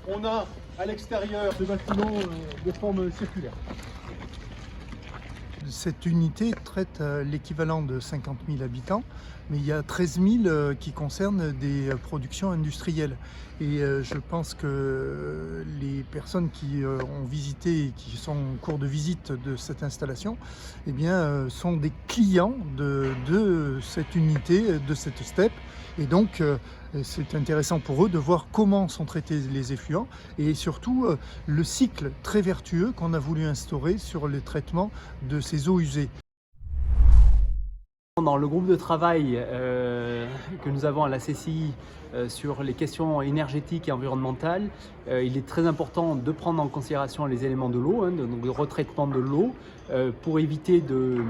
on a à l'extérieur ce bâtiment de forme circulaire. Cette unité traite l'équivalent de 50 000 habitants, mais il y a 13 000 qui concernent des productions industrielles. Et je pense que les personnes qui ont visité et qui sont en cours de visite de cette installation, eh bien, sont des clients de cette unité, de cette STEP. Et donc, c'est intéressant pour eux de voir comment sont traités les effluents et surtout le cycle très vertueux qu'on a voulu instaurer sur le traitement de ces eaux usées. Dans le groupe de travail que nous avons à la CCI sur les questions énergétiques et environnementales, il est très important de prendre en considération les éléments de l'eau, donc le retraitement de l'eau, pour éviter de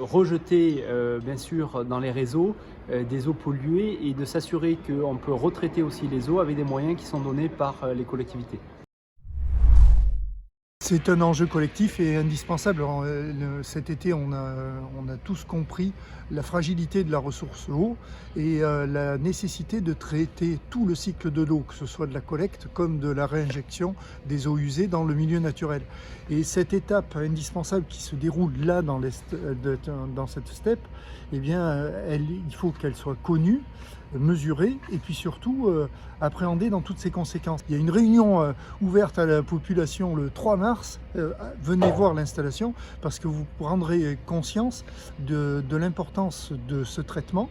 rejeter bien sûr dans les réseaux des eaux polluées et de s'assurer qu'on peut retraiter aussi les eaux avec des moyens qui sont donnés par les collectivités. C'est un enjeu collectif et indispensable. Cet été, on a tous compris la fragilité de la ressource eau et la nécessité de traiter tout le cycle de l'eau, que ce soit de la collecte comme de la réinjection des eaux usées dans le milieu naturel. Et cette étape indispensable qui se déroule là dans cette STEP, eh bien, il faut qu'elle soit connue, mesurée et puis surtout appréhendée dans toutes ses conséquences. Il y a une réunion ouverte à la population le 3 mars. Venez voir l'installation parce que vous prendrez conscience de l'importance de ce traitement,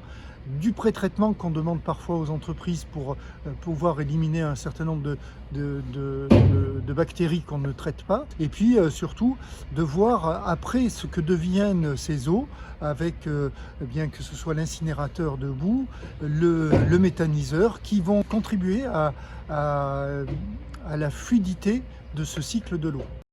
du pré-traitement qu'on demande parfois aux entreprises pour pouvoir éliminer un certain nombre de bactéries qu'on ne traite pas, et puis surtout de voir après ce que deviennent ces eaux avec eh bien, que ce soit l'incinérateur de boue, le méthaniseur, qui vont contribuer à la fluidité de ce cycle de l'eau.